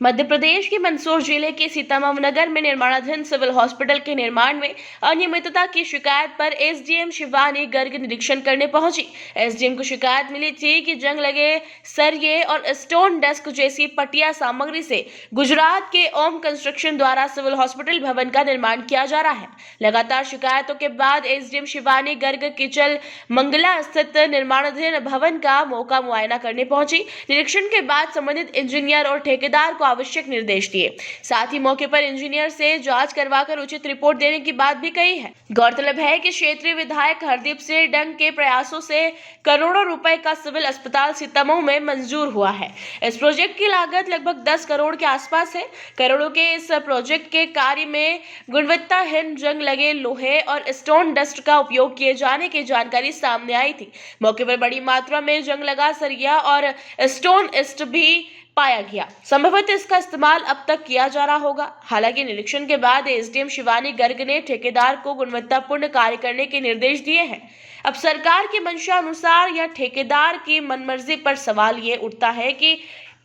मध्य प्रदेश के मंदसौर जिले के सीताराम नगर में निर्माणाधीन सिविल हॉस्पिटल के निर्माण में अनियमितता की शिकायत पर एसडीएम शिवानी गर्ग निरीक्षण करने पहुंची। एसडीएम को शिकायत मिली थी कि जंग लगे सरिये और स्टोन डेस्क जैसी पटिया सामग्री से गुजरात के ओम कंस्ट्रक्शन द्वारा सिविल हॉस्पिटल भवन का निर्माण किया जा रहा है। लगातार शिकायतों के बाद एसडीएम शिवानी गर्ग किचल मंगला स्थित निर्माणाधीन भवन का मौका मुआयना करने पहुंची। निरीक्षण के बाद संबंधित इंजीनियर और ठेकेदार को आवश्यक निर्देश दिए। साथ ही मौके पर इंजीनियर से जांच करवाकर उचित रिपोर्ट देने की बात भी कही है। गौरतलब है कि क्षेत्रीय विधायक हरदीप सिंह डंग के प्रयासों से करोड़ों रुपए का सिविल अस्पताल सीतामऊ में मंजूर हुआ है। इस प्रोजेक्ट की लागत लगभग 10 करोड़ के आसपास है। करोड़ों के इस प्रोजेक्ट के कार्य में गुणवत्ताहीन जंग लगे लोहे और स्टोन डस्ट का उपयोग किए जाने की जानकारी सामने आई थी। मौके पर बड़ी मात्रा में जंग लगा सरिया और स्टोन डस्ट भी पाया गया। संभवतः इसका इस्तेमाल अब तक किया जा रहा होगा। हालांकि निरीक्षण के बाद एसडीएम शिवानी गर्ग ने ठेकेदार को गुणवत्तापूर्ण कार्य करने के निर्देश दिए हैं। अब सरकार की मंशा अनुसार या ठेकेदार की मनमर्जी पर सवाल ये उठता है कि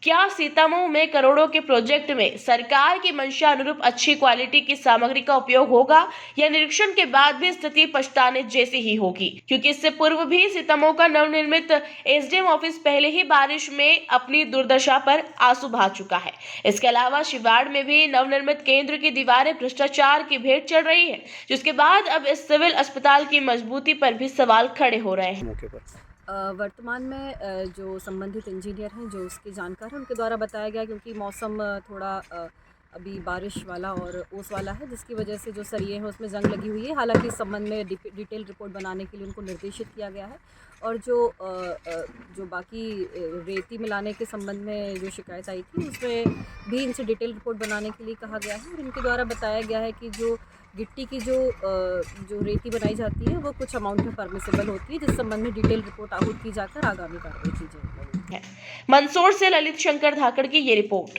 क्या सीतामऊ में करोड़ों के प्रोजेक्ट में सरकार की मंशा अनुरूप अच्छी क्वालिटी की सामग्री का उपयोग होगा या निरीक्षण के बाद भी स्थिति पछताने जैसी ही होगी, क्योंकि इससे पूर्व भी सीतामऊ का नवनिर्मित एसडीएम ऑफिस पहले ही बारिश में अपनी दुर्दशा पर आंसू बहा चुका है। इसके अलावा शिवाड़ में भी नवनिर्मित केंद्र की दीवारें भ्रष्टाचार की भेंट चढ़ रही है, जिसके बाद अब इस सिविल अस्पताल की मजबूती पर भी सवाल खड़े हो रहे हैं। वर्तमान में जो संबंधित इंजीनियर हैं, जो उसके जानकार हैं, उनके द्वारा बताया गया, क्योंकि मौसम थोड़ा अभी बारिश वाला और ओस वाला है, जिसकी वजह से जो सरिये हैं उसमें जंग लगी हुई है। हालांकि इस संबंध में डिटेल रिपोर्ट बनाने के लिए उनको निर्देशित किया गया है और जो बाकी रेती मिलाने के संबंध में जो शिकायत आई थी उसमें भी इनसे डिटेल रिपोर्ट बनाने के लिए कहा गया है। और इनके द्वारा बताया गया है कि जो गिट्टी की जो रेती बनाई जाती है वो कुछ अमाउंट में परमिसेबल होती है, जिस संबंध में डिटेल रिपोर्ट आहूत की जाकर आगामी कार्रवाई की जाएगी। मंदसौर से ललित शंकर धाकड़ की ये रिपोर्ट।